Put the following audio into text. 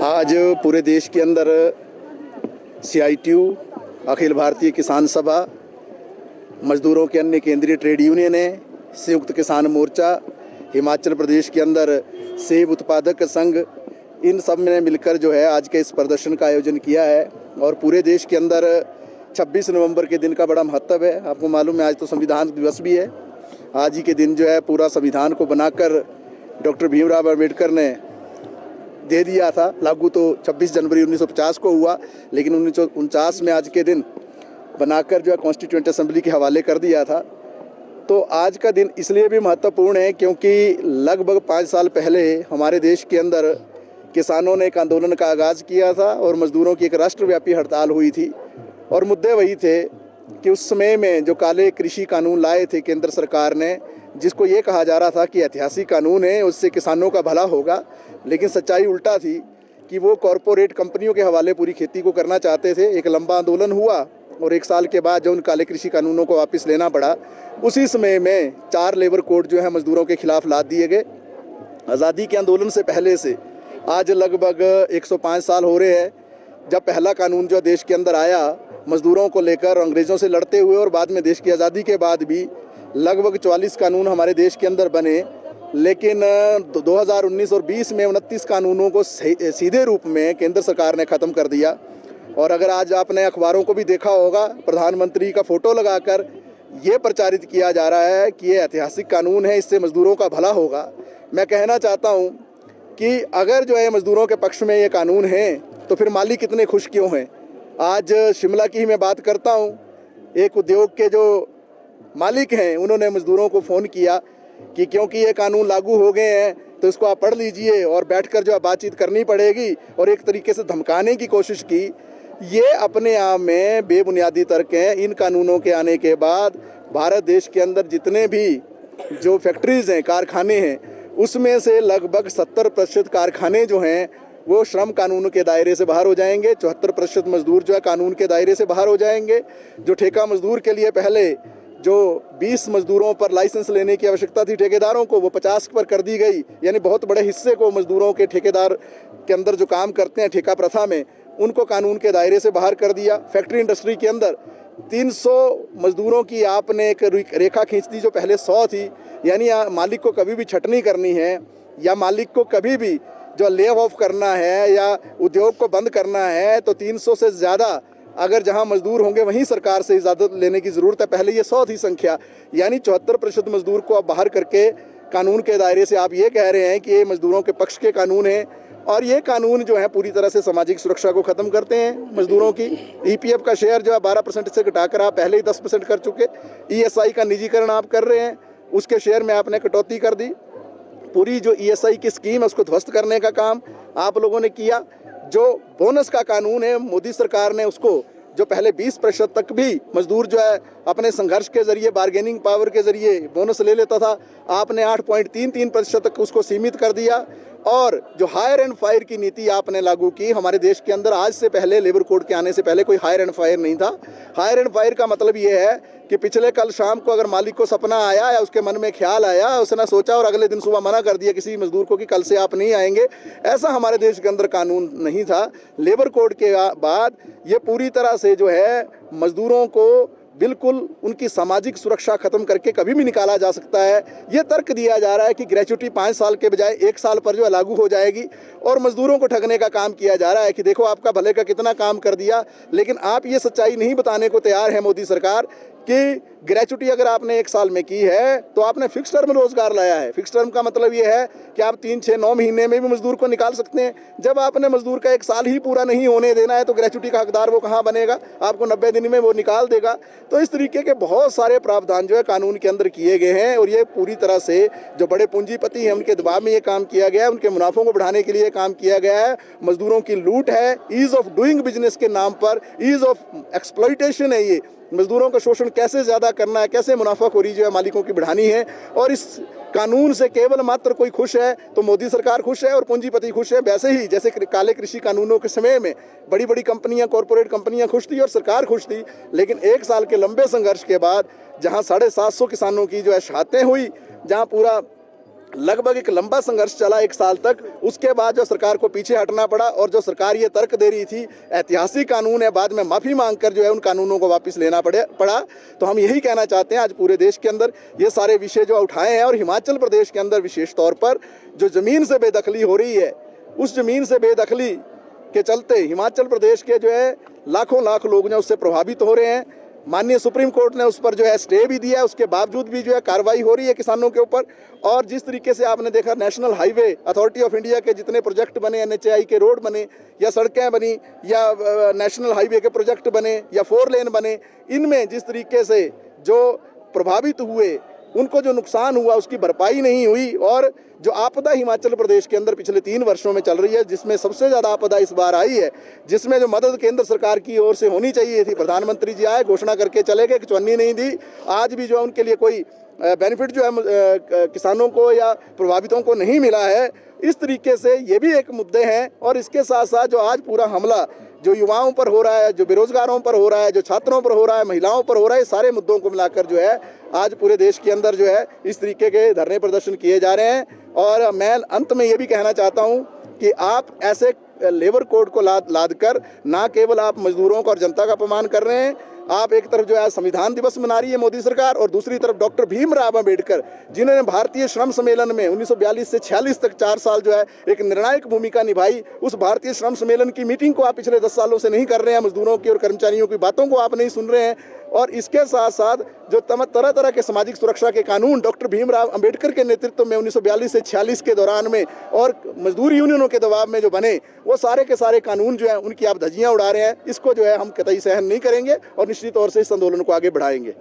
आज पूरे देश के अंदर CITU, अखिल भारतीय किसान सभा, मजदूरों के अन्य केंद्रीय ट्रेड यूनियनें, संयुक्त किसान मोर्चा, हिमाचल प्रदेश के अंदर सेब उत्पादक संघ, इन सब ने मिलकर जो है आज के इस प्रदर्शन का आयोजन किया है। और पूरे देश के अंदर 26 नवंबर के दिन का बड़ा महत्व है। आपको मालूम है आज तो संविधान दिवस भी है। आज ही के दिन जो है पूरा संविधान को बनाकर डॉक्टर भीमराव अम्बेडकर ने दे दिया था लागू। तो 26 जनवरी 1950 को हुआ, लेकिन 1949 में आज के दिन बनाकर जो है कॉन्स्टिट्यूएंट असेंबली के हवाले कर दिया था। तो आज का दिन इसलिए भी महत्वपूर्ण है क्योंकि लगभग 5 साल पहले हमारे देश के अंदर किसानों ने एक आंदोलन का आगाज़ किया था और मज़दूरों की एक राष्ट्रव्यापी हड़ताल हुई थी। और मुद्दे वही थे कि उस समय में जो काले कृषि कानून लाए थे केंद्र सरकार ने, जिसको ये कहा जा रहा था कि ऐतिहासिक कानून है, उससे किसानों का भला होगा, लेकिन सच्चाई उल्टा थी कि वो कॉरपोरेट कंपनियों के हवाले पूरी खेती को करना चाहते थे। एक लंबा आंदोलन हुआ और 1 साल के बाद जो उन काले कृषि कानूनों को वापस लेना पड़ा, उसी समय में 4 लेबर कोड जो है मज़दूरों के खिलाफ लाद दिए गए। आज़ादी के आंदोलन से पहले से आज लगभग 105 साल हो रहे हैं जब पहला कानून जो देश के अंदर आया मज़दूरों को लेकर अंग्रेज़ों से लड़ते हुए, और बाद में देश की आज़ादी के बाद भी लगभग 44 कानून हमारे देश के अंदर बने। लेकिन 2019 और 20 में 29 कानूनों को सीधे रूप में केंद्र सरकार ने ख़त्म कर दिया। और अगर आज आपने अखबारों को भी देखा होगा, प्रधानमंत्री का फ़ोटो लगाकर ये प्रचारित किया जा रहा है कि ये ऐतिहासिक कानून है, इससे मज़दूरों का भला होगा। मैं कहना चाहता हूँ कि अगर जो है मज़दूरों के पक्ष में ये कानून है तो फिर मालिक इतने खुश क्यों हैं। आज शिमला की ही मैं बात करता हूँ, एक उद्योग के जो मालिक हैं उन्होंने मज़दूरों को फ़ोन किया कि क्योंकि ये कानून लागू हो गए हैं तो इसको आप पढ़ लीजिए और बैठकर जो है बातचीत करनी पड़ेगी, और एक तरीके से धमकाने की कोशिश की। ये अपने आप में बेबुनियादी तर्क हैं। इन कानूनों के आने के बाद भारत देश के अंदर जितने भी जो फैक्ट्रीज़ हैं, कारखाने हैं, उसमें से लगभग 70% कारखाने जो हैं वो श्रम कानून के दायरे से बाहर हो जाएंगे। 74% मज़दूर जो है कानून के दायरे से बाहर हो जाएंगे। जो ठेका मज़दूर के लिए पहले जो 20 मज़दूरों पर लाइसेंस लेने की आवश्यकता थी ठेकेदारों को, वो 50 पर कर दी गई। यानी बहुत बड़े हिस्से को मज़दूरों के ठेकेदार के अंदर जो काम करते हैं ठेका प्रथा में, उनको कानून के दायरे से बाहर कर दिया। फैक्ट्री इंडस्ट्री के अंदर 300 मज़दूरों की आपने एक रेखा खींच दी जो पहले 100 थी। यानी मालिक को कभी भी छटनी करनी है या मालिक को कभी भी जो ले ऑफ करना है या उद्योग को बंद करना है तो 300 से ज़्यादा अगर जहां मज़दूर होंगे वहीं सरकार से इजाज़त लेने की ज़रूरत है। पहले ये 100 थी संख्या, यानी 74% मज़दूर को आप बाहर करके कानून के दायरे से आप ये कह रहे हैं कि ये मज़दूरों के पक्ष के कानून हैं। और ये कानून जो है पूरी तरह से सामाजिक सुरक्षा को ख़त्म करते हैं। मज़दूरों की EPF का शेयर जो है 12% से घटाकर आप पहले ही 10% कर चुके। ESI का निजीकरण आप कर रहे हैं, उसके शेयर में आपने कटौती कर दी। पूरी जो ESI की स्कीम है उसको ध्वस्त करने का काम आप लोगों ने किया। जो बोनस का कानून है मोदी सरकार ने उसको, जो पहले 20% तक भी मजदूर जो है अपने संघर्ष के जरिए, बार्गेनिंग पावर के जरिए बोनस ले लेता था, आपने 8.33% तक उसको सीमित कर दिया। और जो हायर एंड फायर की नीति आपने लागू की हमारे देश के अंदर, आज से पहले लेबर कोड के आने से पहले कोई हायर एंड फायर नहीं था। हायर एंड फायर का मतलब ये है कि पिछले कल शाम को अगर मालिक को सपना आया या उसके मन में ख्याल आया, उसने सोचा और अगले दिन सुबह मना कर दिया किसी मजदूर को कि कल से आप नहीं आएंगे, ऐसा हमारे देश के अंदर कानून नहीं था। लेबर कोड के बाद ये पूरी तरह से जो है मजदूरों को बिल्कुल उनकी सामाजिक सुरक्षा खत्म करके कभी भी निकाला जा सकता है। ये तर्क दिया जा रहा है कि ग्रेच्युटी 5 साल के बजाय 1 साल पर जो है लागू हो जाएगी, और मजदूरों को ठगने का काम किया जा रहा है कि देखो आपका भले का कितना काम कर दिया। लेकिन आप ये सच्चाई नहीं बताने को तैयार है मोदी सरकार कि ग्रेच्युटी अगर आपने 1 साल में की है तो आपने फिक्स टर्म रोजगार लाया है। फिक्स टर्म का मतलब ये है कि आप 3, 6, 9 महीने में भी मजदूर को निकाल सकते हैं। जब आपने मजदूर का 1 साल ही पूरा नहीं होने देना है तो ग्रेच्युटी का हकदार वो कहाँ बनेगा, आपको 90 दिन में वो निकाल देगा। तो इस तरीके के बहुत सारे प्रावधान जो है कानून के अंदर किए गए हैं, और ये पूरी तरह से जो बड़े पूंजीपति हैं उनके दबाव में ये काम किया गया है, उनके मुनाफों को बढ़ाने के लिए काम किया गया है। मजदूरों की लूट है, ईज ऑफ डूइंग बिजनेस के नाम पर, ईज ऑफ एक्सप्लॉइटेशन है। ये मजदूरों का शोषण कैसे ज़्यादा करना है, कैसे मुनाफाखोरी जो है मालिकों की बढ़ानी है। और इस कानून से केवल मात्र कोई खुश है तो मोदी सरकार खुश है और पूंजीपति खुश है। वैसे ही जैसे काले कृषि कानूनों के समय में बड़ी बड़ी कंपनियां, कॉरपोरेट कंपनियां खुश थी और सरकार खुश थी, लेकिन 1 साल के लंबे संघर्ष के बाद जहां 750 किसानों की जो है शहादतें हुई, जहां पूरा लगभग एक लंबा संघर्ष चला 1 साल तक। उसके बाद जो सरकार को पीछे हटना पड़ा और जो सरकार ये तर्क दे रही थी ऐतिहासिक कानून है, बाद में माफ़ी मांगकर जो है उन कानूनों को वापस लेना पड़ा। तो हम यही कहना चाहते हैं, आज पूरे देश के अंदर ये सारे विषय जो उठाए हैं और हिमाचल प्रदेश के अंदर विशेष तौर पर जो ज़मीन से बेदखली हो रही है, उस ज़मीन से बेदखली के चलते हिमाचल प्रदेश के जो है लाखों लाख लोग जो उससे प्रभावित हो रहे हैं। माननीय सुप्रीम कोर्ट ने उस पर जो है स्टे भी दिया है, उसके बावजूद भी जो है कार्रवाई हो रही है किसानों के ऊपर। और जिस तरीके से आपने देखा national highway authority of India के जितने प्रोजेक्ट बने, NHAI के रोड बने या सड़कें बनी या नेशनल हाईवे के प्रोजेक्ट बने या 4 लेन बने, इनमें जिस तरीके से जो प्रभावित हुए, उनको जो नुकसान हुआ उसकी भरपाई नहीं हुई। और जो आपदा हिमाचल प्रदेश के अंदर पिछले 3 वर्षों में चल रही है, जिसमें सबसे ज़्यादा आपदा इस बार आई है, जिसमें जो मदद केंद्र सरकार की ओर से होनी चाहिए थी, प्रधानमंत्री जी आए घोषणा करके चले गए कि चुन्नी नहीं दी। आज भी जो है उनके लिए कोई बेनिफिट जो है किसानों को या प्रभावितों को नहीं मिला है। इस तरीके से ये भी एक मुद्दे हैं। और इसके साथ साथ जो आज पूरा हमला जो युवाओं पर हो रहा है, जो बेरोजगारों पर हो रहा है, जो छात्रों पर हो रहा है, महिलाओं पर हो रहा है, सारे मुद्दों को मिलाकर जो है आज पूरे देश के अंदर जो है इस तरीके के धरने प्रदर्शन किए जा रहे हैं। और मैं अंत में ये भी कहना चाहता हूँ कि आप ऐसे लेबर कोड को लाद कर ना केवल आप मजदूरों का और जनता का अपमान कर रहे हैं, आप एक तरफ जो है संविधान दिवस मना रही है मोदी सरकार और दूसरी तरफ डॉक्टर भीमराव अंबेडकर, जिन्होंने भारतीय श्रम सम्मेलन में 1942 से 46 तक 4 साल जो है एक निर्णायक भूमिका निभाई, उस भारतीय श्रम सम्मेलन की मीटिंग को आप पिछले 10 सालों से नहीं कर रहे हैं। मजदूरों की और कर्मचारियों की बातों को आप नहीं सुन रहे हैं। और इसके साथ साथ जो तरह तरह के सामाजिक सुरक्षा के कानून डॉक्टर भीमराव अंबेडकर के नेतृत्व में 1942 से 46 के दौरान में और मजदूर यूनियनों के दबाव में जो बने, वो सारे के सारे कानून जो हैं उनकी आप धज्जियां उड़ा रहे हैं। इसको जो है हम कतई सहन नहीं करेंगे और निश्चित तौर से इस आंदोलन को आगे बढ़ाएंगे।